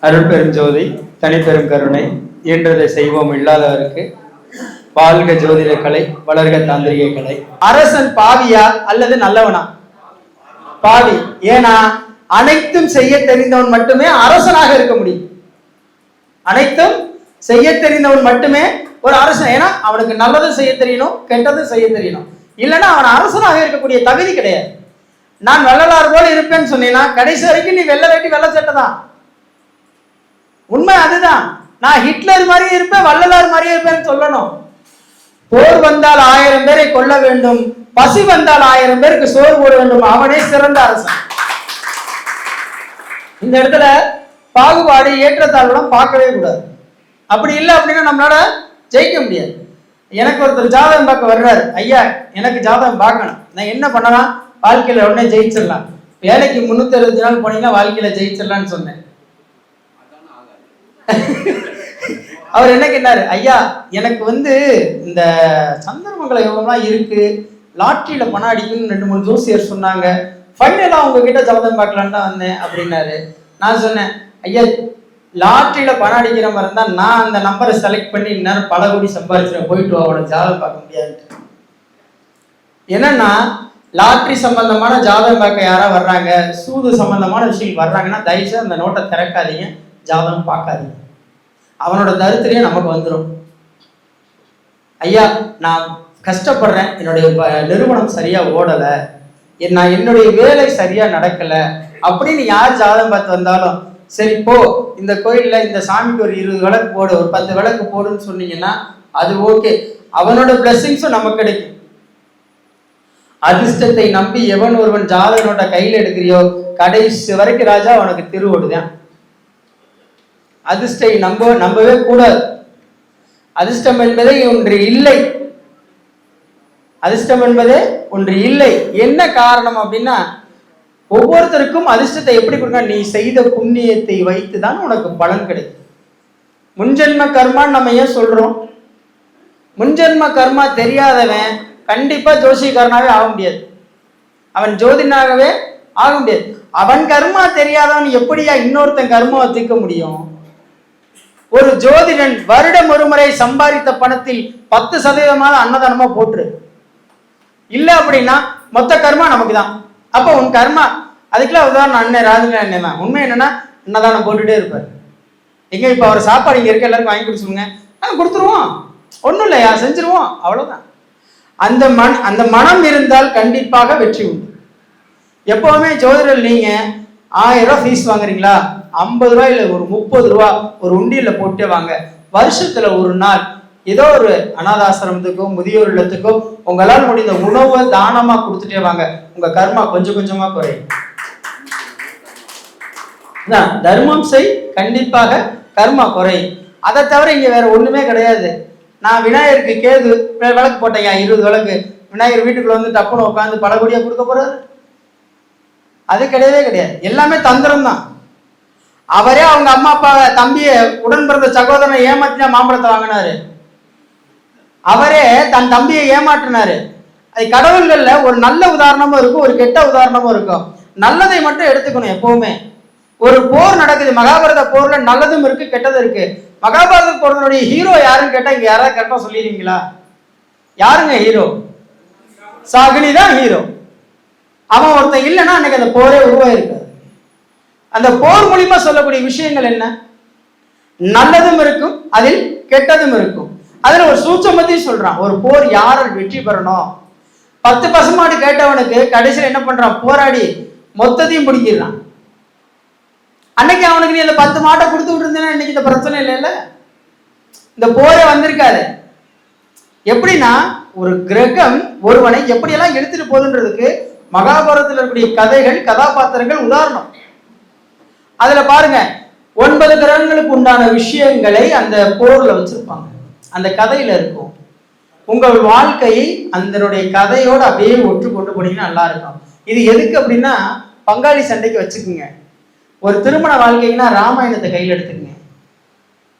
அருள் பெருஞ்சோதி தனிப்பெரும் கருணை இயன்றதை செய்வோம் இல்லாதவருக்கு வாழ்க ஜோதிட கலை வளர்க தாந்திரிக கலை. அரசன் பாவியா அல்லது நல்லவனா? பாவி. ஏன்னா அனைத்தும் செய்ய தெரிந்தவன் மட்டுமே அரசனாக இருக்க முடியும். அனைத்தும் செய்ய தெரிந்தவன் மட்டுமே ஒரு அரசன். ஏன்னா அவனுக்கு நல்லதும் செய்ய தெரியணும், கெட்டதும் செய்ய தெரியணும். இல்லைன்னா அவன் அரசனாக இருக்கக்கூடிய தகுதி கிடையாது. நான் வள்ளலார் போல இருப்பேன்னு சொன்னீங்கன்னா கடைசி வரைக்கும் நீ வெள்ளை வேட்டி வெள்ளை சட்டை தான். உண்மை அதுதான். நான் ஹிட்லர் மாதிரியே இருப்பேன், வள்ளலார் மாதிரியே இருப்பேன்னு சொல்லணும். போர் வந்தால் 1000 பேரை கொல்ல வேண்டும், பசி வந்தால் 1000 பேருக்கு சோறு போட வேண்டும், அவனே சிறந்த அரசன். இந்த இடத்துல பாகுபாடு ஏற்றத்தாழ்வுலாம் பார்க்கவே கூடாது. அப்படி இல்லை அப்படின்னா நம்மளால ஜெயிக்க முடியாது. எனக்கு ஒருத்தர் ஜாதகம் பார்க்க வர்றாரு, ஐயா எனக்கு ஜாதகம் பார்க்கணும், நான் என்ன பண்ணலாம், வாழ்க்கையில உடனே ஜெயிச்சிடலாம், வேலைக்கு 360 நாள் போனீங்கன்னா வாழ்க்கையில ஜெயிச்சிடலான்னு சொன்னேன். அவர் என்ன கேட்டாரு, ஐயா எனக்கு இந்த சந்திரமங்கல யோகம்லாம் இருக்கு, லாட்ரியில பணம் அடிக்கும்னு 2-3 ஜோசியர் சொன்னாங்க, ஃபைனலா உங்ககிட்ட ஜாதகம் பார்க்கலான்னு தான் வந்தேன் அப்படின்னாரு. நான் சொன்னேன், ஐயா லாட்ரியில பணம் அடிக்கிற மாதிரி இருந்தா நான் அந்த நம்பரை செலக்ட் பண்ணி இந்நேரம் பல கோடி சம்பாதிச்சிருவேன், போயிட்டு அவனை ஜாதகம் பார்க்க முடியாது. என்னன்னா லாட்ரி சம்பந்தமான ஜாதகம் பார்க்க யாரா வர்றாங்க, சூது சம்பந்தமான விஷயம் வர்றாங்கன்னா தயவுசெய்து அந்த நோட்டை திறக்காதீங்க, ஜாதகம் பார்க்காதீங்க. அவனோட தரித்திரியே நமக்கு வந்துடும். ஐயா நான் கஷ்டப்படுறேன், என்னுடைய நிறுவனம் சரியா ஓடல, நான் என்னுடைய வேலை சரியா நடக்கல அப்படின்னு யார் ஜாதகம் பார்த்து வந்தாலும் சரி போ, இந்த கோயில்ல இந்த சாமிக்கு ஒரு 20 விளக்கு போடு, ஒரு 10 விளக்கு போடுன்னு சொன்னீங்கன்னா அது ஓகே, அவனோட பிளெஸிங்ஸும் நமக்கு கிடைக்கும். அதிர்ஷ்டத்தை நம்பி எவன் ஒருவன் ஜாதக நோட்டை கையில் எடுக்கிறியோ கடைசி வரைக்கும் ராஜா அவனுக்கு திருவோடுதான். அதிர்ஷ்டை நம்பவே கூடாது. அதிர்ஷ்டம் என்பதே ஒன்று இல்லை. அதிர்ஷ்டம் என்பதே ஒன்று இல்லை. என்ன காரணம் அப்படின்னா ஒவ்வொருத்தருக்கும் அதிர்ஷ்டத்தை எப்படி கொடுக்க, நீ செய்த புண்ணியத்தை வைத்து தான் உனக்கு பலன் கிடைக்கும். முன்ஜென்ம கர்மான்னு நம்ம ஏன் சொல்றோம்? முன்ஜென்ம கர்மா தெரியாதவன் கண்டிப்பா ஜோசியக்காரனாவே ஆக முடியாது, அவன் ஜோதினாகவே ஆக முடியாது. அவன் கர்மா தெரியாதவன் எப்படியா இன்னொருத்தன் கர்மாவை தீர்க்க முடியும்? ஒரு ஜோதிடன் வருடம் ஒரு முறை சம்பாதித்த பணத்தில் 10% அன்னதானமா போட்டுரு. இல்லை அப்படின்னா மொத்த கர்மா நமக்கு தான். அப்போ உன் கர்மா அதுக்கெல்லாம் உதாரணம் அண்ணன் ராஜுங்க அண்ணன் தான். உண்மை என்னன்னா அன்னதானம் போட்டுட்டே இருப்பார். எங்க இப்ப அவர் சாப்பாடு இங்க இருக்க எல்லாருக்கும் வாங்கி கொடுத்துருங்க, நாங்கள் கொடுத்துருவோம், ஒன்றும் இல்லையா செஞ்சிருவோம், அவ்வளவுதான். அந்த மனம் இருந்தால் கண்டிப்பாக வெற்றி உண்டு. எப்பவுமே ஜோதிடர் நீங்க 1000 ரூபாய் ஃபீஸ் வாங்குறீங்களா, 50 ரூபாய் இல்லை ஒரு 30 ரூபா ஒரு உண்டியல்ல போட்டே வாங்க. வருஷத்துல ஒரு நாள் ஏதோ ஒரு அனாதாசிரமத்துக்கோ முதியோர் இல்லத்துக்கோ உங்களால் முடிந்த உணவை தானமா கொடுத்துட்டே வாங்க. உங்க கர்மா கொஞ்சம் கொஞ்சமா குறையும். தர்மம் செய், கண்டிப்பாக கர்மா குறையும். அதை தவிர இங்க வேற ஒண்ணுமே கிடையாது. நான் விநாயகருக்கு கேது விளக்கு போட்டேன், 20 விளக்கு, விநாயகர் வீட்டுக்குள்ள டப்புன்னு உட்காந்து பல கோடியா கொடுக்க போறாரு? அது கிடையவே கிடையாது. எல்லாமே தந்திரம் தான். அவரே அவங்க அம்மா அப்பா தம்பிய உடன் பிறந்த சகோதரனை ஏமாத்தினா மாம்பழத்தை வாங்கினாரு, அவரே தன் தம்பியை ஏமாற்றினாரு. அது கடவுள்கள்ல ஒரு நல்ல உதாரணமும் இருக்கும், ஒரு கெட்ட உதாரணமும் இருக்கும். நல்லதை மட்டும் எடுத்துக்கணும் எப்பவுமே. ஒரு போர் நடக்குது, மகாபாரத போர்ல நல்லதும் இருக்கு கெட்டதும் இருக்கு. மகாபாரத போர்னுடைய ஹீரோ யாருன்னு கேட்டா இங்க யாராவது கரெக்டா சொல்லிடுவீங்களா? யாருங்க ஹீரோ? சாகுனி தான் ஹீரோ. அவன் ஒருத்தன் இல்லைன்னா அன்னைக்கு அந்த போரே உருவாயிருக்காது. அந்த போர் மூலியமா சொல்லக்கூடிய விஷயங்கள் என்ன? நல்லதும் இருக்கும், அதில் கெட்டதும் இருக்கும். அதுல ஒரு சூட்சமத்தையும் சொல்றான். ஒரு போர் யாரால் வெற்றி பெறணும், 10 பசுமாடு கேட்டவனுக்கு கடைசியில் என்ன பண்றான், போராடி மொத்தத்தையும் பிடிக்கிறான். அன்னைக்கு அவனுக்கு நீ அந்த 10 மாட்டை கொடுத்து விட்டுருந்தேன்னா இன்னைக்கு இந்த பிரச்சனை இல்லைல்ல, இந்த போரே வந்திருக்காது. எப்படின்னா ஒரு கிரகம் ஒருவனை எப்படியெல்லாம் எடுத்துட்டு போகுதுன்றதுக்கு மகாபாரதத்தில் இருக்கக்கூடிய கதைகள் கதாபாத்திரங்கள் உதாரணம். அதுல பாருங்க 9 கிரகங்களுக்கு உண்டான விஷயங்களை அந்த போர்ல வச்சிருப்பாங்க, அந்த கதையில இருக்கும். உங்கள் வாழ்க்கையை அதனுடைய கதையோடு அப்படியே ஒற்று கொண்டு போனீங்கன்னா நல்லா இருக்கும். இது எதுக்கு அப்படின்னா பங்காளி சண்டைக்கு வச்சுக்குங்க. ஒரு திருமண வாழ்க்கைன்னா ராமாயணத்தை கையில் எடுத்துக்கங்க.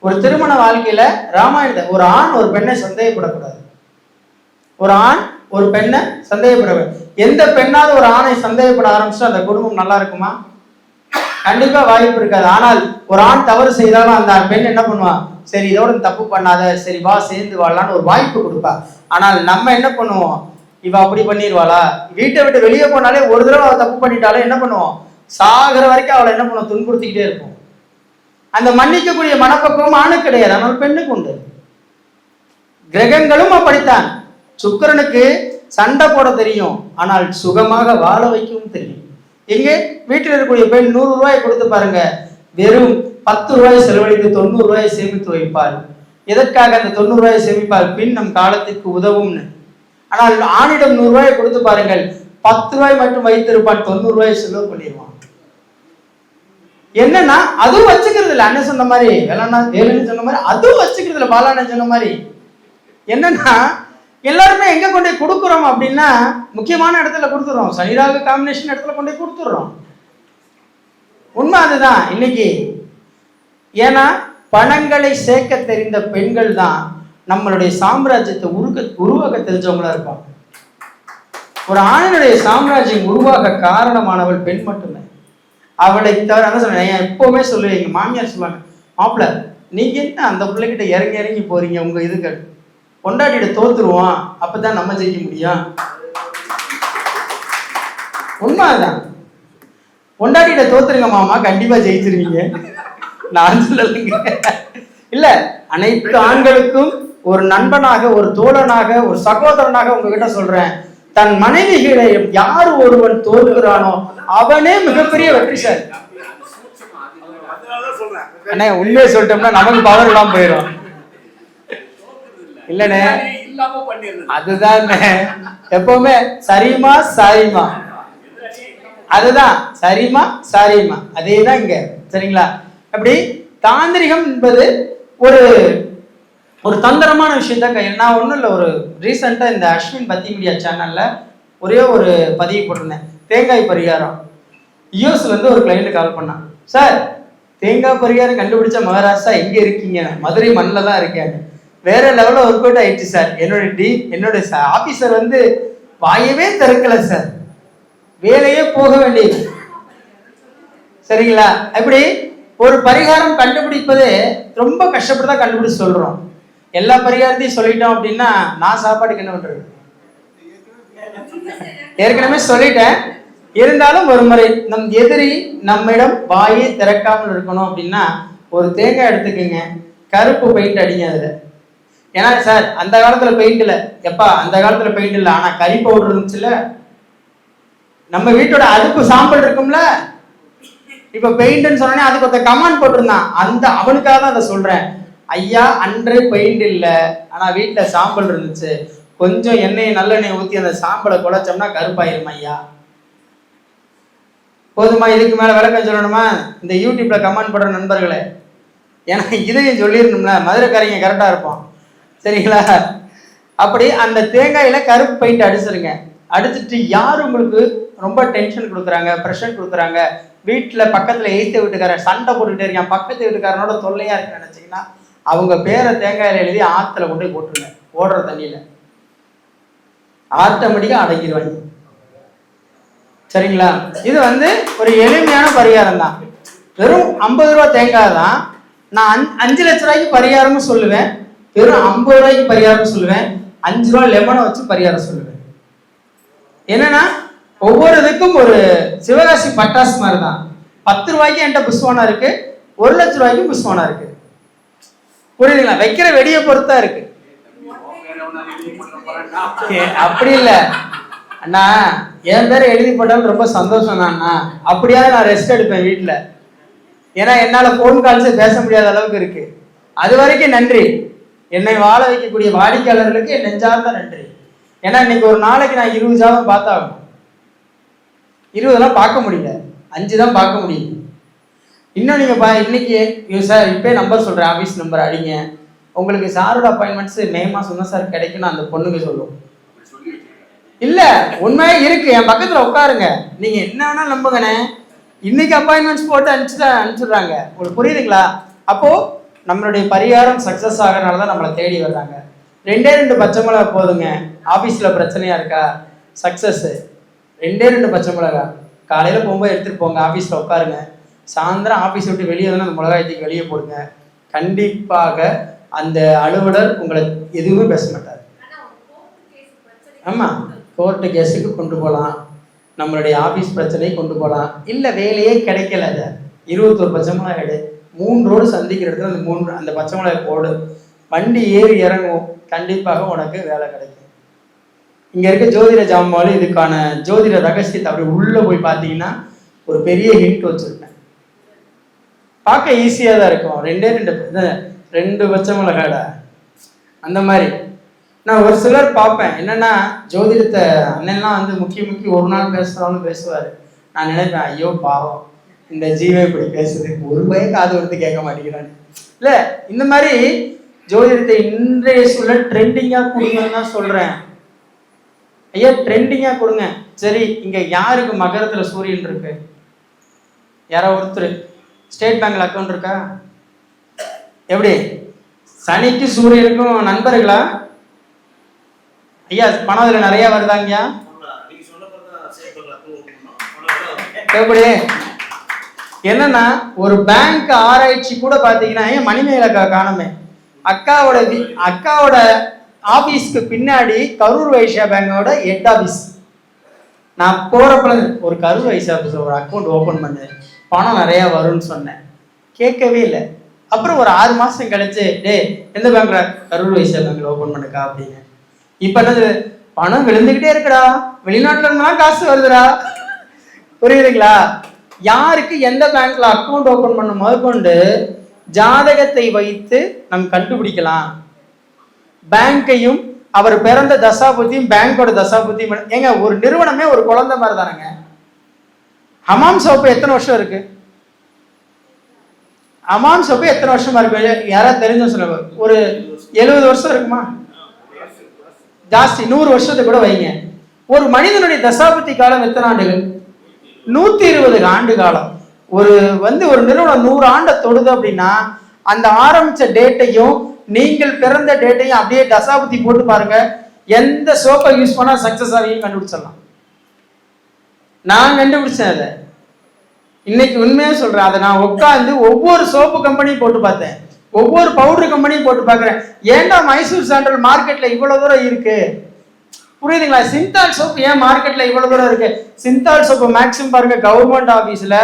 ஒரு திருமண வாழ்க்கையில ராமாயணத்தை, ஒரு ஆண் ஒரு பெண்ணை சந்தேகப்படக்கூடாது, ஒரு ஆண் ஒரு பெண்ணை சந்தேகப்படக்கூடாது. எந்த பெண்ணாவது ஒரு ஆணை சந்தேகப்பட ஆரம்பிச்சா அந்த குடும்பம் நல்லா இருக்குமா? கண்டிப்பா வாய்ப்பு இருக்காது. ஆனால் ஒரு ஆண் தவறு செய்தாலும் அந்த பெண் என்ன பண்ணுவான், சரி இதோட தப்பு பண்ணாத, சரி வா சேர்ந்து வாழலான்னு ஒரு வாய்ப்பு கொடுப்பா. ஆனால் நம்ம என்ன பண்ணுவோம், இவ அப்படி பண்ணிடுவாளா, வீட்டை விட்டு வெளியே போனாலே ஒரு தடவை அவள் தப்பு பண்ணிட்டாலே என்ன பண்ணுவோம், சாகிற வரைக்கும் அவளை என்ன பண்ணுவோம், துன்புறுத்திக்கிட்டே இருப்போம். அந்த மன்னிக்கக்கூடிய மனப்பக்குவம் ஆணுக்கு கிடையாது, ஆனால் பெண்ணுக்கு உண்டு. கிரகங்களும் அப்படித்தான். சுக்கிரனுக்கு சண்டை போட தெரியும், ஆனால் சுகமாக வாழ வைக்கவும் தெரியும். எங்கே வீட்டில் இருக்கக்கூடிய பெண் 100 ரூபாய் கொடுத்து பாருங்க, வெறும் 10 ரூபாய் செலவழித்து 90 ரூபாயை சேமித்து வைப்பார். எதற்காக அந்த 90 ரூபாயை சேமிப்பார், பின் நம் காலத்திற்கு உதவும்னு. ஆனால் ஆணிடம் 100 ரூபாயை கொடுத்து பாருங்கள், 10 ரூபாய் மட்டும் வைத்திருப்பான், 90 ரூபாயை செலவு பண்ணிடுவான். என்னன்னா அதுவும் வச்சுக்கிறது இல்லை. அண்ணன் சொன்ன மாதிரி, வேலைன்னு சொன்ன மாதிரி அதுவும் வச்சுக்கிறது இல்லை. பாலாண்ணன் சொன்ன மாதிரி என்னன்னா எல்லாருமே எங்க கொண்டு போய் கொடுக்குறோம் அப்படின்னா, முக்கியமான இடத்துல கொடுத்துறோம், சனிராகு காம்பினேஷன் இடத்துல கொண்டு போய் கொடுத்துடுறோம். உண்மை அதுதான் இன்னைக்கு. ஏன்னா பணங்களை சேர்க்க தெரிந்த பெண்கள் தான் நம்மளுடைய சாம்ராஜ்யத்தை உருவாக்க தெரிஞ்சவங்களா இருப்பாங்க. ஒரு ஆணினுடைய சாம்ராஜ்யம் உருவாக காரணமானவள் பெண் மட்டுமே. அவளை தவிர என்ன சொல்றேன், எப்பவுமே சொல்லுவேன், எங்க மாமியார் சொல்லுவாங்க, மாப்பிள்ள நீங்க என்ன அந்த பிள்ளைகிட்ட இறங்கி இறங்கி போறீங்க, உங்க இதுக்கு பொண்டாட்டியிட தோத்துருவான், அப்பதான் நம்ம ஜெயிக்க முடியும். உண்மைதான், பொண்டாட்டியிட தோத்துருங்க மாமா, கண்டிப்பா ஜெயிச்சிருவீங்க. நான் சொல்லலைங்க. இல்ல, அனைத்து ஆண்களுக்கும் ஒரு நண்பனாக, ஒரு தோழனாக, ஒரு சகோதரனாக உங்ககிட்ட சொல்றேன், தன் மனைவிகளை யார் ஒருவன் தோற்கிறானோ அவனே மிகப்பெரிய வெற்றிசாலி. அண்ணே உண்மையை சொல்லிட்டோம்னா நமக்கு பவர் எல்லாம் போயிடும். இல்லண்ணே, அதுதான் எப்பவுமே சரிமா சாரிமா, அதுதான் சரிமா சாரிமா, அதேதான் இங்க. சரிங்களா? அப்படி தாந்திரிகம் என்பது ஒரு ஒரு தந்திரமான விஷயத்தான் கையில். நான் ஒன்றும் இல்லை, ஒரு ரீசெண்டாக இந்த அஸ்வின் பத்தி மீடியா சேனல்ல ஒரே ஒரு பதிவு போட்டிருந்தேன், தேங்காய் பரிகாரம். யூஎஸ்லேருந்து ஒரு கிளைண்ட் கால் பண்ணான், சார் தேங்காய் பரிகாரம் கண்டுபிடிச்ச மகாராஷ்டிரா எங்கே இருக்கீங்க, மதுரை மண்ணில் தான் இருக்கேன், வேற லெவலில் ஒர்க் அவுட் ஆயிடுச்சு சார், என்னோட ஆபீசர் வந்து வாயவே திறக்கல சார், வேலையே போக வேண்டியது. சரிங்களா? அப்படி ஒரு பரிகாரம் கண்டுபிடிப்பது ரொம்ப கஷ்டப்பட்டு தான் கண்டுபிடிச்சு சொல்றோம். எல்லா பரிகாரத்தையும் சொல்லிட்டோம் அப்படின்னா நான் சாப்பாட்டுக்கு என்ன பண்றது, ஏற்கனவே சொல்லிட்டேன். இருந்தாலும் ஒரு முறை, நம் எதிரி நம்மிடம் வாயை திறக்காமல் இருக்கணும் அப்படின்னா ஒரு தேங்காய் எடுத்துக்கங்க, கருப்பு பெயிண்ட் அடிங்க அதுல. ஏன்னா சார் அந்த காலத்துல பெயிண்ட் இல்லை, எப்பா அந்த காலத்துல பெயிண்ட் இல்லை, ஆனா கறி பவுடர் இருந்துச்சுல்ல, நம்ம வீட்டோட அடுப்பு சாம்பல் இருக்கும்ல, இப்ப பெயிண்ட்னு சொன்னே அதுக்கு ஒருத்த கமெண்ட் போட்டிருந்தான், அந்த அவனுக்காக தான் அதை சொல்றேன். ஐயா அன்றே பெயிண்ட் இல்லை, ஆனா வீட்டுல சாம்பல் இருந்துச்சு, கொஞ்சம் எண்ணெயை நல்லெண்ணெய் ஊற்றி அந்த சாம்பலை குழைச்சோம்னா கருப்பாயிரும் ஐயா. போதுமா? இதுக்கு மேல விளக்கம் சொல்லணுமா? இந்த யூடியூப்ல கமெண்ட் போடுற நண்பர்களே, எனக்கு இதையும் சொல்லிடணும்ல, மதுரைக்காரங்க கரெக்டா இருப்போம். சரிங்களா? அப்படி அந்த தேங்காயில கருப்பு பெயிண்ட் அடிச்சிருங்க. அடிச்சுட்டு யார் உங்களுக்கு ரொம்ப டென்ஷன் கொடுக்குறாங்க, ப்ரெஷர் கொடுக்குறாங்க, வீட்டில் பக்கத்தில் எய்த்த வீட்டுக்காரன் சண்டை போட்டுக்கிட்டே இருக்கான், பக்கத்து வீட்டுக்காரனோட தொல்லையா இருக்குன்னு நினைச்சீங்கன்னா அவங்க பேரை தேங்காயில எழுதி ஆற்றுல கொண்டு போய் போட்டுருங்க, ஓடுற தண்ணியில, ஆட்டோமேட்டிக்கா அடங்கிடுவாங்க. சரிங்களா? இது வந்து ஒரு எளிமையான பரிகாரம் தான். வெறும் 50 ரூபா தேங்காய் தான். நான் 5 லட்ச ரூபாய்க்கு பரிகாரமும் சொல்லுவேன், வெறும் 50 ரூபாய்க்கு பரிகாரம் சொல்லுவேன், 5 ரூபா லெமனை வச்சு பரிகாரம் சொல்லுவேன். என்னன்னா ஒவ்வொரு இதுக்கும் ஒரு சிவகாசி பட்டாசு மாதிரி தான். 10 ரூபாய்க்கு என்கிட்ட புஷ்வானா இருக்கு, 1 லட்ச ரூபாய்க்கு புஷ்வானா இருக்கு. புரியுதுங்களா? வைக்கிற வெடியை பொறுத்தா இருக்கு. அப்படி இல்ல அண்ணா, என் பேரை எழுதி போட்டாலும் ரொம்ப சந்தோஷம் தான் அண்ணா, அப்படியாவது நான் ரெஸ்ட் எடுப்பேன் வீட்டுல. ஏன்னா என்னால போன் கால்ஸே பேச முடியாத அளவுக்கு இருக்கு. அது வரைக்கும் நன்றி. என்னை வாழ வைக்கக்கூடிய வாடிக்கையாளர்களுக்கு என் நெஞ்சார்ந்த நன்றி. ஏன்னா இன்னைக்கு ஒரு நாளைக்கு நான் 20 ஜாதகம் பார்த்தாகணும். 20 பார்க்க முடியல, 5 தான் பார்க்க முடியும். இன்னும் நீங்க இன்னைக்கு சார் இப்பே நம்பர் சொல்றேன், ஆபீஸ் நம்பர் அடிங்க, உங்களுக்கு சாரோட அப்பாயின்மெண்ட்ஸ் மே மாசம் தான் சார் கிடைக்குன்னு அந்த பொண்ணுங்க சொல்லும். இல்ல உண்மையே இருக்கு, என் பக்கத்துல உட்காருங்க, நீங்க என்ன வேணாலும் நம்புங்கண்ணே. இன்னைக்கு அப்பாயின்மெண்ட்ஸ் போட்டு அனுப்பிச்சுடுறாங்க. உங்களுக்கு புரியுதுங்களா? அப்போ நம்மளுடைய பரிகாரம் சக்சஸ் ஆகிறனால தான் நம்மளை தேடி வர்றாங்க. 2 பச்சை மிளகா போதுங்க. ஆபீஸ்ல பிரச்சனையா இருக்கா, சக்சஸ் 2 பச்சை மிளகா காலையில போகும்போது எடுத்துட்டு போங்க, ஆபீஸ்ல உட்காருங்க, சாயந்தரம் ஆஃபீஸ் விட்டு வெளியே வந்து அந்த மிளகாயத்துக்கு வெளியே போடுங்க. கண்டிப்பாக அந்த அலுவலர் உங்களை எதுவுமே பேச மாட்டார். ஆமாம், கோர்ட்டு கேஸுக்கு கொண்டு போகலாம், நம்மளுடைய ஆஃபீஸ் பிரச்சனையை கொண்டு போகலாம். இல்லை வேலையே கிடைக்கல, அதை 21 பச்சை மிளகாய் எடு, 3 ரோடு சந்திக்கிற இடத்துல அந்த பச்சை மிளகாய் போடு, வண்டி ஏறி இறங்கும், கண்டிப்பாக உனக்கு வேலை கிடைக்கும். இங்கே இருக்க ஜோதிட ஜாமான் இதுக்கான ஜோதிட ரகசியத்தை அப்படி உள்ளே போய் பார்த்தீங்கன்னா ஒரு பெரிய ஹிண்ட் வச்சுருக்கேன். பார்க்க ஈஸியாக தான் இருக்கும். 2 பச்சை மிளகாடா அந்த மாதிரி. நான் ஒரு சிலர் பார்ப்பேன், என்னன்னா ஜோதிடத்தை அண்ணன்லாம் வந்து முக்கிய ஒரு நாள் பேசுகிறவங்க பேசுவார். நான் நினைப்பேன், ஐயோ பாவம் இந்த ஜீவை இப்படி பேசுது, ஒரு பையன் காது வந்து கேட்க மாட்டேங்கிறான்னு. இல்லை, இந்த மாதிரி ஜோதிடத்தை இன்றைய சூழல் ட்ரெண்டிங்காக கொடுங்கன்னு தான் சொல்கிறேன். ஐயா ட்ரெண்டிங்காக கொடுங்க. சரி, இங்கே யாருக்கு மகரத்தில் சூரியன் இருக்கு? யாரோ ஒருத்தர் ஸ்டேட் பேங்க்ல அக்கௌண்ட் இருக்கா? எப்படி சனிக்கு சூரியனுக்கும் நண்பர்களா? ஐயா பணம் அதில் நிறைய வருதாங்கய்யா? எப்படி என்னன்னா ஒரு பேங்க் ஆராய்ச்சி கூட பார்த்தீங்கன்னா, ஏன் மணிமேகலை காணமே, அக்காவோட ஆபீஸ்க்கு பின்னாடி கரூர் வைஸ்யா பேங்கோட ஹெட் ஆபீஸ். நான் போறப்ப ஒரு கரூர் வைஸ்யா ஆபீஸ் ஒரு அக்கௌண்ட் ஓபன் பண்ணு, பணம் நிறைய வரும்னு சொன்னேன். கேட்கவே இல்லை. அப்புறம் ஒரு 6 மாசம் கழிச்சு, எந்த பேங்க்ல? கரூர் வைஸ்யா பேங்க்ல ஓபன் பண்ணுக்கா அப்படின்னு. இப்ப என்னது, பணம் விழுந்துகிட்டே இருக்குடா, வெளிநாட்டுல இருந்தாலும் காசு வருதுடா. புரியுதுங்களா? யாருக்கு எந்த பேங்க்ல அக்கௌண்ட் ஓபன் பண்ண முதற்கொண்டு ஜாதகத்தை வைத்து நம் கண்டுபிடிக்கலாம். பேங்கையும் அவர் பிறந்த தசாபுத்தியும் பேங்கோட தசாபுத்தியும். ஏங்க ஒரு நிறுவனமே ஒரு குழந்தை மாதிரி தானங்க. ஹமாம் சோப்பு எத்தனை வருஷம் இருக்கு? ஹமாம் சோப்பு எத்தனை வருஷமா இருக்கு? யாராவது தெரிஞ்ச சொல்லுங்க. ஒரு 70 வருஷம் இருக்குமா? ஜாஸ்தி, 100 வருஷத்தை கூட வைங்க. ஒரு மனிதனுடைய தசாபுத்தி காலம் எத்தனை ஆண்டுகள்? 120 ஆண்டு காலம். ஒரு நிறுவனம் 100 ஆண்டை தொடுது அப்படின்னா, அந்த ஆரம்பிச்ச டேட்டையும் நீங்கள் பிறந்த டேட்டையும் அப்படியே தசாபுத்தி போட்டு பாருங்க, எந்த சோப்பை யூஸ் பண்ணா சக்சஸ் ஆகியும் கண்டுபிடிச்சிடலாம். நான் கண்டுபிடிச்சேன் அதை. இன்னைக்கு உண்மையா சொல்றேன். அதை நான் உட்காந்து ஒவ்வொரு சோப்பு கம்பெனியும் போட்டு பார்த்தேன், ஒவ்வொரு பவுடர் கம்பெனியும் போட்டு பார்க்குறேன். ஏன்டா மைசூர் சாண்டல் மார்க்கெட்ல இவ்வளவு தூரம் இருக்கு? புரியுதுங்களா? சிந்தால் சோப்பு ஏன் மார்க்கெட்ல இவ்வளவு தூரம் இருக்கு? சிந்தால் சோப்பு மேக்ஸிமம் பாருங்க கவர்மெண்ட் ஆபீஸ்ல,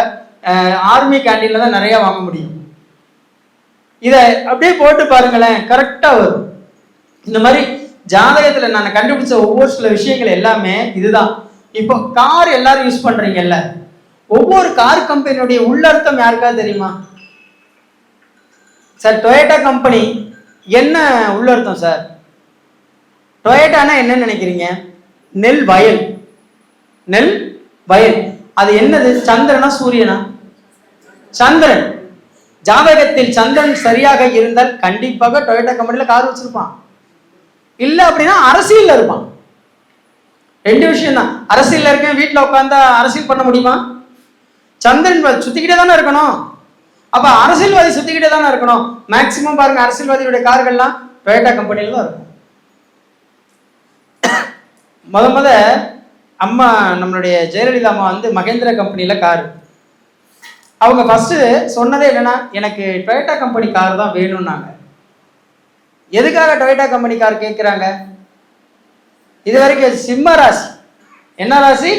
ஆர்மி கேண்டீன்ல தான் நிறைய வாங்க முடியும். இதை அப்படியே போட்டு பாருங்களேன், கரெக்டா வரும். இந்த மாதிரி ஜாதகத்துல நான் கண்டுபிடிச்ச ஒவ்வொரு சில விஷயங்கள் எல்லாமே இதுதான். இப்போ கார் எல்லாரும் யூஸ் பண்றீங்கல்ல, ஒவ்வொரு கார் கம்பெனியுடைய உள்ளர்த்தம் யாருக்காவது தெரியுமா? சார் டொயோட்டா கம்பெனி என்ன உள்ளர்த்தம் சார்? டொயோட்டானா என்ன நினைக்கிறீங்க? நெல் வயல். நெல் வயல். அது என்னது? சந்திரனா சூரியனா? சந்திரன். ஜாதகத்தில் சந்திரன் சரியாக இருந்தால் கண்டிப்பாக டொயோட்டா கம்பெனில கார் வச்சிருப்பான். இல்ல அப்படின்னா அரசியல்ல இருப்பான். 2 விஷயம் தான். அரசியல்ல இருக்க வீட்டுல உட்கார்ந்தா அரசியல் பண்ண முடியுமா? சந்திரன் சுத்திக்கிட்டே தானே இருக்கணும். அப்ப அரசியல்வாதி சுத்திக்கிட்டே தானே இருக்கணும். மேக்சிமம் பாருங்க அரசியல்வாதியுடைய கார்கள்லாம் டொயோட்டா கம்பெனில தான் இருக்கும். முத அம்மா நம்மளுடைய ஜெயலலிதா அம்மா மகேந்திரா கம்பெனில கார். அவங்க ஃபர்ஸ்ட் சொன்னதே என்னன்னா, எனக்கு டொயோட்டா கம்பெனி கார் தான் வேணும்னாங்க. எதுக்காக டொயோட்டா கம்பெனி கார் கேட்குறாங்க? இது வரைக்கும் சிம்ம ராசி. என்ன ராசி?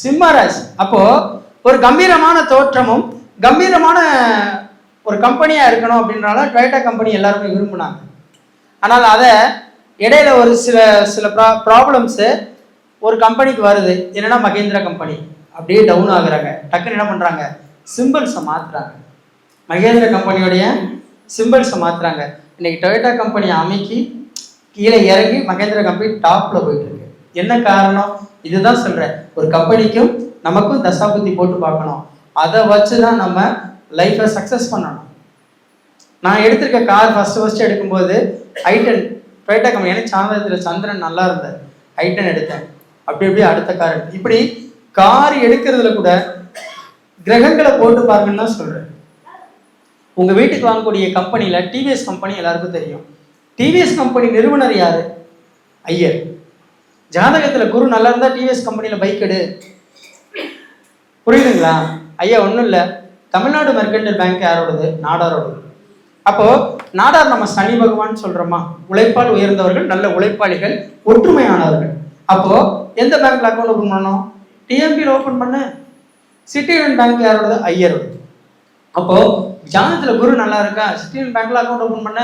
சிம்ம ராசி. அப்போ ஒரு கம்பீரமான தோற்றமும் கம்பீரமான ஒரு கம்பெனியா இருக்கணும் அப்படின்றனால டொயோட்டா கம்பெனி எல்லாருமே விரும்பினாங்க. ஆனால் அதை இடையில ஒரு சில ப்ராப்ளம்ஸ் ஒரு கம்பெனிக்கு வருது. என்னன்னா மகேந்திரா கம்பெனி அப்படியே டவுன் ஆகுறாங்க. டக்குன்னு என்ன பண்றாங்க? சிம்பிள்ஸை மாத்துறாங்க. மகேந்திரா கம்பெனியோடைய சிம்பிள்ஸை மாத்துறாங்க. இன்னைக்கு டொயோட்டா கம்பெனி அமைக்கி கீழே இறங்கி மகேந்திரா கம்பெனி டாப்ல போயிட்டு இருக்கு. என்ன காரணம்? இதுதான் சொல்றேன், ஒரு கம்பெனிக்கும் நமக்கும் தசாபுத்தி போட்டு பார்க்கணும். அதை வச்சுதான் நம்ம லைஃப்பை சக்சஸ் பண்ணணும். நான் எடுத்திருக்க கார் ஃபர்ஸ்ட் எடுக்கும்போது ஐட்டன் டொயோட்டா கம்பெனி. எனக்கு சாந்தத்தில் சந்திரன் நல்லா இருந்தார், ஐட்டன் எடுத்தேன். அப்படி அடுத்த கார். இப்படி கார் எடுக்கிறதுல கூட கிரகங்களை போட்டு பாருங்கன்னு தான் சொல்றேன். உங்க வீட்டுக்கு வாங்கக்கூடிய கம்பெனியில டிவிஎஸ் கம்பெனி எல்லாருக்கும் தெரியும். டிவிஎஸ் கம்பெனி நிறுவனர் யாரு? ஐயர். ஜாதகத்துல குரு நல்லா இருந்தா டிவிஎஸ் கம்பெனியில பைக் எடு. புரியுதுங்களா? ஐயா ஒன்றும் இல்லை, தமிழ்நாடு மெர்கன்டைல் பேங்க் யாரோடது? நாடாரோடது. அப்போ நாடார் நம்ம சனி பகவான் சொல்றோமா? உழைப்பால் உயர்ந்தவர்கள், நல்ல உழைப்பாளிகள், ஒற்றுமையானவர்கள். அப்போ எந்த பேங்க்ல அக்கௌண்ட் ஓபன் பண்ணணும்? டிஎம்பியில் ஓபன் பண்ண. சிட்டி யூனியன் பேங்க் யாரோடது? ஐயரோடது. அப்போ ஜாதகத்துல குரு நல்லா இருக்கா? சிட்டி யூனியன் பேங்க்ல அக்கௌண்ட் ஓபன் பண்ண.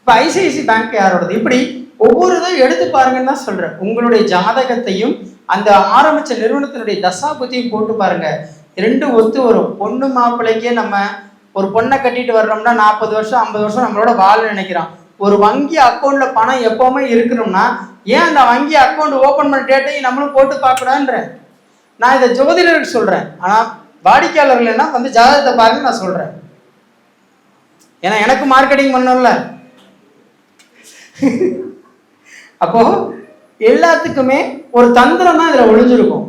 இப்போ ஐசிஐசி பேங்க் யாரோடது? இப்படி ஒவ்வொரு இதையும் எடுத்து பாருங்கன்னு தான் சொல்றேன். உங்களுடைய ஜாதகத்தையும் அந்த ஆரம்பிச்ச நிறுவனத்தினுடைய தசாபுத்தியும் போட்டு பாருங்க, 2 ஒத்து வரும். பொண்ணு மாப்பிள்ளைக்கே நம்ம ஒரு பொண்ணை கட்டிட்டு வர்றோம்னா 40 வருஷம் 50 வருஷம் நம்மளோட வாழ நினைக்கிறோம். ஒரு வங்கி அக்கௌண்ட்ல பணம் எப்பவுமே இருக்கணும்னா ஏன் அந்த வங்கி அக்கௌண்ட் ஓபன் பண்ண டேட்டையும் நம்மளும் போட்டு பார்க்கலான்றேன். நான் இதை ஜோதிடர்கள் சொல்றேன், ஆனா வாடிக்கையாளர்கள் என்ன வந்து ஜாதகத்தை பாருங்க நான் சொல்றேன். ஏன்னா எனக்கு மார்க்கெட்டிங் பண்ணணும்ல. அப்போ எல்லாத்துக்குமே ஒரு தந்திரம் தான் இதுல ஒளிஞ்சிருக்கும்.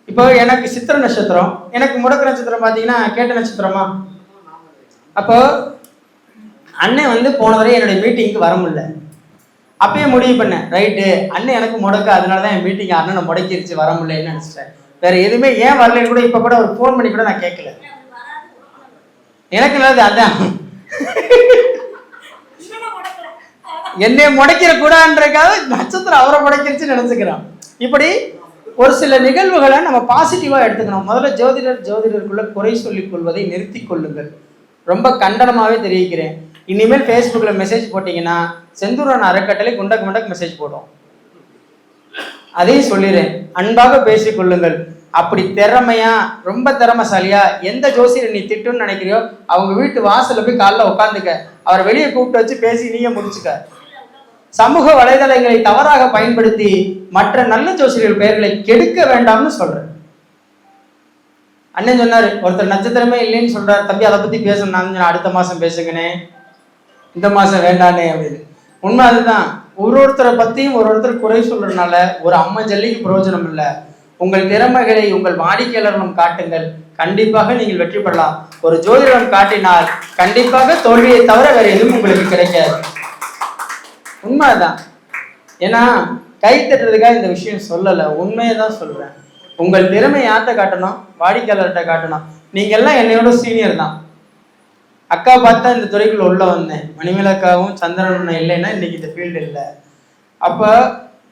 இப்போ எனக்கு சித்திர நட்சத்திரம், எனக்கு முடக்கு நட்சத்திரம் பார்த்தீங்கன்னா கேட்ட நட்சத்திரமா. அப்போ அண்ணன் வந்து போன தடவை என்னுடைய மீட்டிங்க்கு வர முடியல. அப்பயே முடிவு பண்ணேன், ரைட்டு அண்ணன் எனக்கு முடக்கு, அதனால தான் என் மீட்டிங் அண்ணனை முடக்கிருச்சு, வர முடியலன்னு நினச்சிட்டேன். வேற எதுவுமே ஏன் வரலன்னு கூட இப்போ கூட ஒரு ஃபோன் பண்ணி கூட நான் கேட்கல. எனக்கு நல்லது அதான், என்னை முடைக்கிற கூடாதுன்றதுக்காக நட்சத்திரம் அவரை முடைக்கிருச்சுன்னு நினைச்சுக்கிறான். இப்படி ஒரு சில நிகழ்வுகளை நம்ம பாசிட்டிவா எடுத்துக்கணும். முதல்ல ஜோதிடருக்குள்ள குறை சொல்லிக் கொள்வதை நிறுத்தி கொள்ளுங்கள். ரொம்ப கண்டனமாவே தெரிவிக்கிறேன். இனிமேல் ஃபேஸ்புக்கில் மெசேஜ் போட்டிங்கன்னா செந்தூரன் அறக்கட்டளை குண்டக்கு முண்டக்கு மெசேஜ் போடும். அதையும் சொல்லிடுறேன், அன்பாக பேசிக் கொள்ளுங்கள். அப்படி திறமையா ரொம்ப திறமைசாலியா எந்த ஜோசியரை நீ திட்டுன்னு நினைக்கிறியோ அவங்க வீட்டு வாசல்ல போய் காலைல உட்காந்துக்க, அவரை வெளியே கூப்பிட்டு வச்சு பேசி நீங்க முடிச்சுக்க. சமூக வலைதளங்களை தவறாக பயன்படுத்தி மற்ற நல்ல ஜோசியர்கள் பெயர்களை கெடுக்க வேண்டாம்னு சொல்றேன். அண்ணன் சொன்னாரு, ஒருத்தர் நட்சத்திரமே இல்லைன்னு சொல்றாரு, தம்பி அதை பத்தி பேசணும். நான் அடுத்த மாசம் பேசுங்கனே, இந்த மாசம் வேண்டானே அப்படின்னு. உண்மை அதுதான். ஒருத்தரை பத்தியும் ஒருத்தர் குறை சொல்றதுனால ஒரு அம்மா ஜல்லிக்கு பிரயோஜனம் இல்லை. உங்கள் திறமைகளை உங்கள் வாடிக்கையாளர்களும் காட்டுங்கள், கண்டிப்பாக நீங்கள் வெற்றி பெறலாம். ஒரு ஜோதிடம் காட்டினால் கண்டிப்பாக தோல்வியை தவிர வேற எதுவும் உங்களுக்கு கிடைக்காது. உண்மைதான். ஏன்னா கை தட்டுறதுக்காக இந்த விஷயம் சொல்லலை, உண்மையை தான் சொல்றேன். உங்கள் திறமை யார்கிட்ட காட்டணும்? வாடிக்கையாளர்கிட்ட காட்டணும். நீங்க எல்லாம் என்னையோட சீனியர் தான். அக்கா பார்த்தா இந்த துறைக்குள்ள உள்ள வந்தேன். மணிமேலக்காவும் சந்திரன் இல்லைன்னா இன்னைக்கு இந்த ஃபீல்டு இல்லை. அப்ப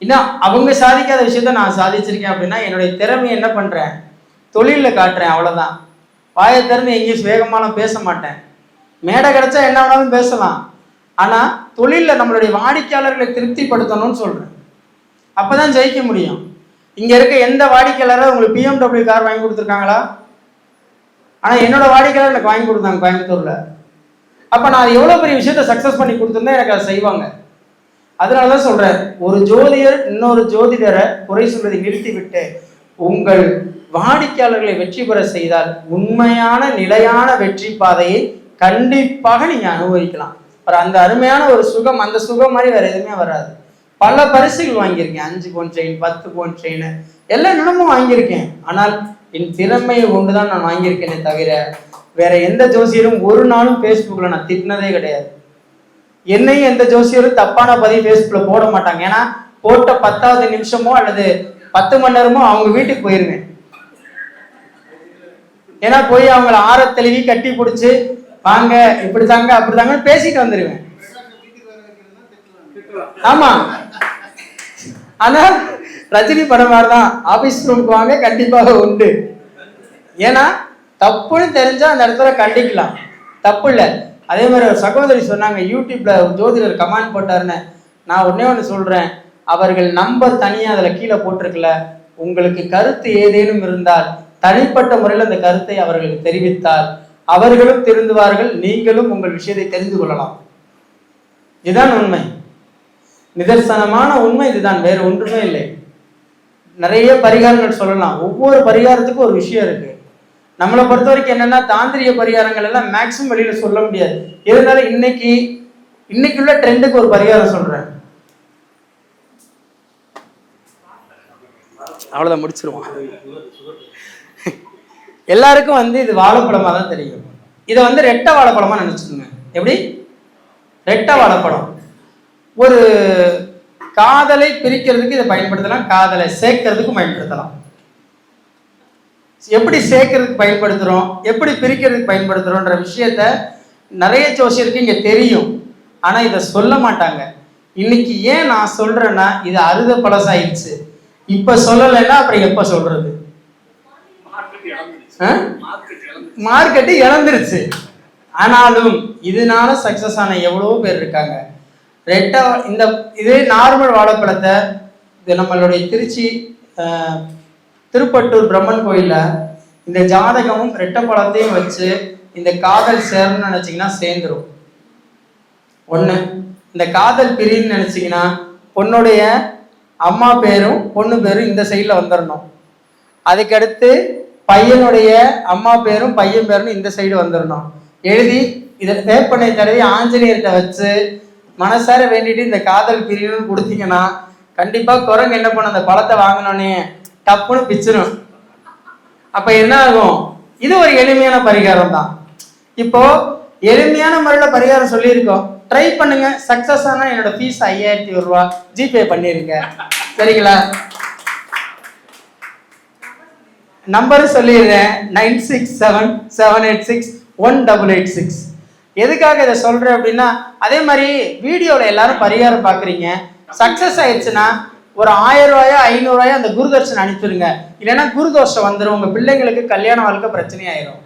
இன்னும் அவங்க சாதிக்காத விஷயத்த நான் சாதிச்சிருக்கேன் அப்படின்னா என்னுடைய திறமையை என்ன பண்றேன்? தொழிலில் காட்டுறேன், அவ்வளவுதான். வாயை திறந்து எங்கேயும் வேகமான பேச மாட்டேன். மேடை கிடைச்சா என்ன வேணாலும் பேசலாம், ஆனா தொழில நம்மளுடைய வாடிக்கையாளர்களை திருப்திப்படுத்தணும்னு சொல்றேன். அப்பதான் ஜெயிக்க முடியும். இங்க இருக்க எந்த வாடிக்கையாளரும் உங்களுக்கு BMW கார் வாங்கி கொடுத்துருக்காங்களா? ஆனா என்னோட வாடிக்கையாளர் எனக்கு வாங்கி கொடுத்தாங்க கோயம்புத்தூர்ல. அப்ப நான் எவ்வளவு பெரிய விஷயத்த சக்சஸ் பண்ணி கொடுத்துருந்தா எனக்கு அதை செய்வாங்க. அதனாலதான் சொல்றேன், ஒரு ஜோதிடர் இன்னொரு ஜோதிடரை குறை சொல்வதை நிறுத்திவிட்டு உங்கள் வாடிக்கையாளர்களை வெற்றி பெற செய்தால் உண்மையான நிலையான வெற்றி பாதையை கண்டிப்பாக நீங்க அனுபவிக்கலாம். அந்த அருமையான ஒரு சுகம், அந்த சுகம் மாதிரி வேற எதுவுமே வராது. பல பரிசுகள் வாங்கியிருக்கேன், 5 பவுன் செயின், 10 பவுன் செயின், எல்லா நிலமும் வாங்கியிருக்கேன். ஆனால் என் திறமையை கொண்டுதான் நான் வாங்கியிருக்கேனே தவிர வேற எந்த ஜோசியரும் ஒரு நாளும் ஃபேஸ்புக்கில் நான் திட்டினதே கிடையாது. என்னையும் எந்த ஜோசியரும் தப்பான பதிவு ஃபேஸ்புக்கில் போட மாட்டாங்க. ஏன்னா போட்ட 10வது நிமிஷமோ அல்லது 10 மணி நேரமோ அவங்க வீட்டுக்கு போயிருவேன். ஏன்னா போய் அவங்கள ஆற தெளிவி கட்டி பிடிச்சி வாங்க இப்படித்தாங்க அப்படித்தாங்க பேசிட்டு வந்துருவேன். ஆமா, ஆனா ரஜினி படம் மாதிரிதான் ஆபீஸ் ரூமுக்கு வாங்க கண்டிப்பாக உண்டு. ஏன்னா தப்புன்னு தெரிஞ்சா அந்த இடத்துல கண்டிக்கலாம், தப்பு இல்லை. அதே மாதிரி ஒரு சகோதரி சொன்னாங்க, யூடியூப்ல ஜோதிடர் கமெண்ட் போட்டாருன்னு. நான் ஒண்ணு சொல்றேன், அவர்கள் நம்பர் தனியா அதுல கீழே போட்டிருக்கல. உங்களுக்கு கருத்து ஏதேனும் இருந்தால் தனிப்பட்ட முறையில் அந்த கருத்தை அவர்களுக்கு தெரிவித்தால் அவர்களும் திருந்துவார்கள், நீங்களும் உங்கள் விஷயத்தை தெரிந்து கொள்ளலாம். இதுதான் உண்மை, நிதர்சனமான உண்மை இதுதான், வேற ஒன்றுமே இல்லை. நிறைய பரிகாரங்கள் சொல்லலாம், ஒவ்வொரு பரிகாரத்துக்கும் ஒரு விஷயம் இருக்கு. நம்மளை பொறுத்த வரைக்கும் என்னன்னா தாந்திரிக பரிகாரங்கள் எல்லாம் மேக்சிமம் வெளியில சொல்ல முடியாது. இருந்தாலும் இன்னைக்குள்ள ட்ரெண்டுக்கு ஒரு பரிகாரம் சொல்றேன், அவ்வளவுதான், முடிச்சிருவோம். எல்லாருக்கும் இது வாழைப்பழமா தான் தெரியும். இதை ரெட்டை வாழைப்பழமா நினைச்சுக்கோங்க. எப்படி? ரெட்டை வாழைப்பழம். ஒரு காதலை பிரிக்கிறதுக்கு இதை பயன்படுத்தலாம், காதலை சேர்க்கறதுக்கும் பயன்படுத்தலாம். எப்படி சேர்க்கறதுக்கு பயன்படுத்துறோம், எப்படி பிரிக்கிறதுக்கு பயன்படுத்துறோன்ற விஷயத்த நிறைய ஜோசியருக்கு இங்க தெரியும். ஆனா இதை சொல்ல மாட்டாங்க. இன்னைக்கு ஏன் நான் சொல்றேன்னா, இது அறுத பழசாயிடுச்சு. இப்ப சொல்லலைன்னா அப்புறம் எப்ப சொல்றது? மார்க்கெட்டு இழந்துருச்சு. ஆனாலும் இதனால சக்சஸ் ஆன எவ்வளவோ பேர் இருக்காங்க. இந்த இதே நார்மல் வாழைப்பழத்தை நம்மளுடைய திருச்சி திருப்பட்டூர் பிரம்மன் கோயில்ல இந்த ஜாதகமும் ரெட்டை பழத்தையும் வச்சு இந்த காதல் சேரணும்னு நினைச்சீங்கன்னா சேர்ந்துரும். ஒண்ணு, இந்த காதல் பிரின்னு நினைச்சீங்கன்னா பொண்ணுடைய அம்மா பேரும் பொண்ணு பேரும் இந்த சைட்ல வந்துடணும். அதுக்கடுத்து பையனுடைய அம்மா பேரும் பையன் பேரும் இந்த சைடு வந்துடணும். எழுதி இதை வேப்பனை தடவி ஆஞ்சநேயர்கிட்ட வச்சு மனசார வேண்டிட்டு இந்த காதல் பிரிவுன்னு கொடுத்தீங்கன்னா கண்டிப்பா குரங்கு என்ன பண்ண அந்த பழத்தை வாங்கினோன்னே டப்புன்னு பிச்சிரும். அப்ப என்ன ஆகும்? இது ஒரு எளிமையான பரிகாரம் தான். இப்போ எளிமையான முறையில பரிகாரம் சொல்லியிருக்கோம், ட்ரை பண்ணுங்க. சக்சஸ் ஆனா என்னோட ஃபீஸ் 5000 ரூபாய் ஜிபே பண்ணிருங்க. சரிங்களா? நம்பர் சொல்லிடுறேன், 9677861886. எதுக்காக இதை சொல்றேன் அப்படின்னா, அதே மாதிரி வீடியோல எல்லாரும் பரிகாரம் பாக்குறீங்க, சக்சஸ் ஆயிடுச்சுன்னா ஒரு 1000 ரூபாயோ 500 ரூபாயோ அந்த குருதர்ஷன் அனுப்பிடுங்க. இல்லைன்னா குருதோஷம் வந்துடும், உங்க பிள்ளைங்களுக்கு கல்யாண வாழ்க்கை பிரச்சனை ஆயிரும்.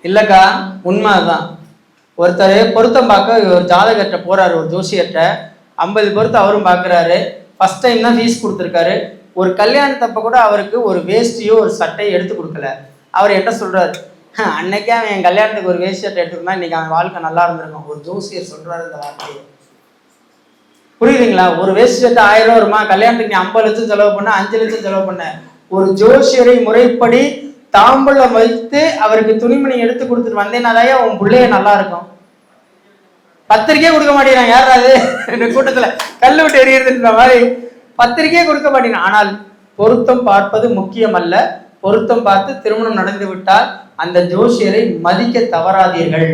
இல்லக்கா, உண்மைதான். ஒருத்தர் பொருத்தம் பார்க்க ஒரு ஜாதகர்கிட்ட போறாரு, ஒரு ஜோசியர்கிட்ட 50 பொருத்தம் அவரும் பாக்குறாரு. ஃபர்ஸ்ட் டைம் தான் ஃபீஸ் கொடுத்துருக்காரு. ஒரு கல்யாணத்தப்ப கூட அவருக்கு ஒரு வேஷ்டியோ ஒரு சட்டையோ எடுத்து கொடுக்கல. அவர் என்ன சொல்றாரு, அன்னைக்கே அவன் என் கல்யாணத்துக்கு ஒரு வேஷ்டி சட்டை எடுத்துக்கிட்டா இன்னைக்கு அவன் வாழ்க்கை நல்லா இருந்திருக்கும். ஒரு ஜோசியர் சொல்றாரு இந்த வார்த்தையை. புரியுதுங்களா? ஒரு வேஷ்டி சட்டை 1000 ரூபா வருமா? கல்யாணத்துக்கு நீ 50 லட்சம் செலவு பண்ண, 5 லட்சம் செலவு பண்ண. ஒரு ஜோசியரை முறைப்படி தாம்பூலம் வைத்து அவருக்கு துணிமணி எடுத்து கொடுத்துட்டு வந்தேனாதாயா உன் பிள்ளைய நல்லா இருக்கும். பத்திரிக்கையே கொடுக்க மாட்டேங்கிறான். யாராவது இந்த கூட்டத்துல கல்லு விட்டு எறியறதுன்ற மாதிரி பத்திரிக்கையே கொடுக்க மாட்டேங்கிறான். ஆனால் பொருத்தம் பார்ப்பது முக்கியம் அல்ல. பொருத்தம் பார்த்து திருமணம் நடந்து விட்டால் அந்த ஜோசியரை மதிக்க தவறாதீர்கள்.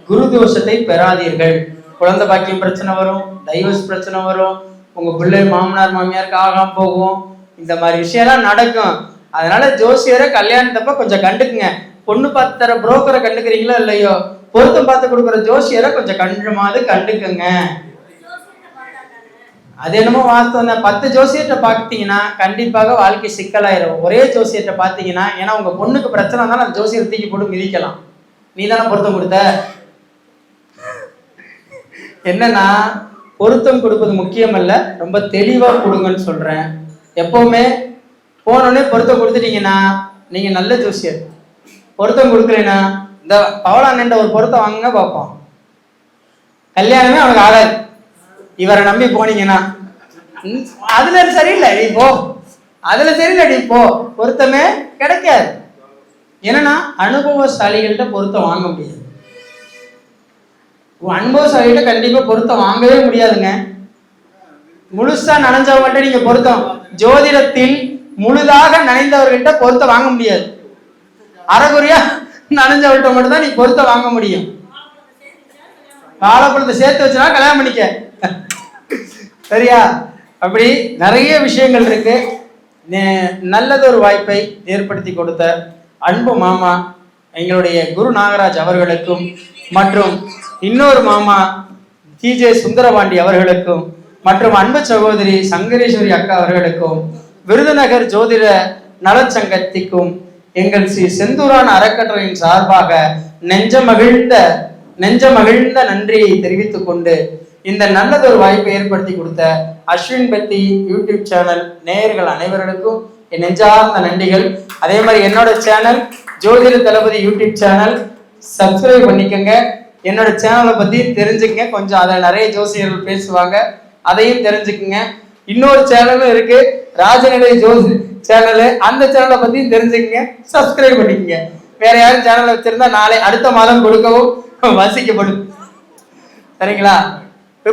குரு தோஷத்தை பெறாதீர்கள். குழந்தை பாக்கியம் பிரச்சனை வரும், டைவர்ஸ் பிரச்சனை வரும், உங்க பிள்ளை மாமனார் மாமியாருக்கு ஆகாம போகும். இந்த மாதிரி விஷயம்லாம் நடக்கும். அதனால ஜோசியரை கல்யாணத்தப்ப கொஞ்சம் கண்டுக்குங்க. பொண்ணு பார்த்து தர புரோக்கரை கண்டுக்கிறீங்களோ இல்லையோ, பொருத்தம் பார்த்து கொடுக்குற ஜோசியரை கொஞ்சம் கொஞ்சமாவது கண்டுக்குங்க. அது என்னமோ வாஸ்தவம் தான். 10 ஜோசியர்கிட்ட பார்த்தீங்கன்னா கண்டிப்பாக வாழ்க்கை சிக்கலாயிரும். ஒரே ஜோசியர்கிட்ட பார்த்தீங்கன்னா, ஏன்னா உங்க பொண்ணுக்கு பிரச்சனை இருந்தாலும் அந்த ஜோசியரை தூக்கி போட்டு மிதிக்கலாம். நீ தானே பொருத்தம் கொடுத்த. என்னன்னா, பொருத்தம் கொடுப்பது முக்கியம் அல்ல, ரொம்ப தெளிவா கொடுங்கன்னு சொல்றேன். எப்பவுமே போனோடனே பொருத்தம் கொடுத்துட்டீங்கன்னா நீங்க நல்ல ஜோசியர். பொருத்தம் கொடுக்கலைன்னா இந்த பவளானண்ட ஒரு பொருத்தம் வாங்க பார்ப்போம், கல்யாணமே அவனுக்கு ஆகாது. இவரை நம்பி போனீங்கன்னா அதுல சரியில்லை நீ போ, அதுல சரியில்லை நீ போ, பொருத்தமே கிடைக்காது. ஏன்னா அனுபவசாலிகள்கிட்ட பொருத்தம் வாங்க முடியாது. அனுபவசாலிகிட்ட கண்டிப்பா பொருத்தம் வாங்கவே முடியாதுங்க. முழுசா நனைஞ்சவங்கள்ட்ட நீங்க பொருத்தம், ஜோதிடத்தில் முழுதாக நனைந்தவர்கிட்ட பொருத்தம் வாங்க முடியாது. அறகுறையா நனைஞ்சவர்கிட்ட மட்டும் தான் நீ பொருத்தம் வாங்க முடியும். வாழைப்பழத்தை சேர்த்து வச்சுனா கல்யாணம் பண்ணிக்க. சரியா? அப்படி நிறைய விஷயங்கள் இருக்கு. நல்லதொரு வாய்ப்பை ஏற்படுத்தி கொடுத்த அன்பு மாமா எங்களுடைய குரு நாகராஜ் அவர்களுக்கும் மற்றும் இன்னொரு மாமா ஜிஜே சுந்தரபாண்டி அவர்களுக்கும் மற்றும் அன்பு சகோதரி சங்கரேஸ்வரி அக்கா அவர்களுக்கும் விருதுநகர் ஜோதிட நலச்சங்கத்திற்கும் எங்கள் ஸ்ரீ செந்தூரான் அறக்கட்டளையின் சார்பாக நெஞ்ச மகிழ்ந்த நன்றியை தெரிவித்துக் கொண்டு இந்த நல்லதொரு வாய்ப்பை ஏற்படுத்தி கொடுத்த அஸ்வின் பத்தி யூடியூப் சேனல் நேயர்கள் அனைவர்களுக்கும் என் நெஞ்சார்ந்த நன்றிகள். அதே மாதிரி என்னோட சேனல் ஜோதிட தளபதி யூடியூப் சேனல் சப்ஸ்கிரைப் பண்ணிக்கோங்க. என்னோட சேனலை பத்தி தெரிஞ்சுக்கங்க. கொஞ்சம் அதில் நிறைய ஜோசியர்கள் பேசுவாங்க, அதையும் தெரிஞ்சுக்குங்க. இன்னொரு சேனலும் இருக்கு, ராஜநிலை ஜோதி சேனலு, அந்த சேனலை பத்தியும் தெரிஞ்சுக்கங்க, சப்ஸ்கிரைப் பண்ணிக்கங்க. வேற யாரும் சேனல் வச்சிருந்தா நாளை அடுத்த மாதம் கொடுக்கவும் வசிக்கப்படும். சரிங்களா?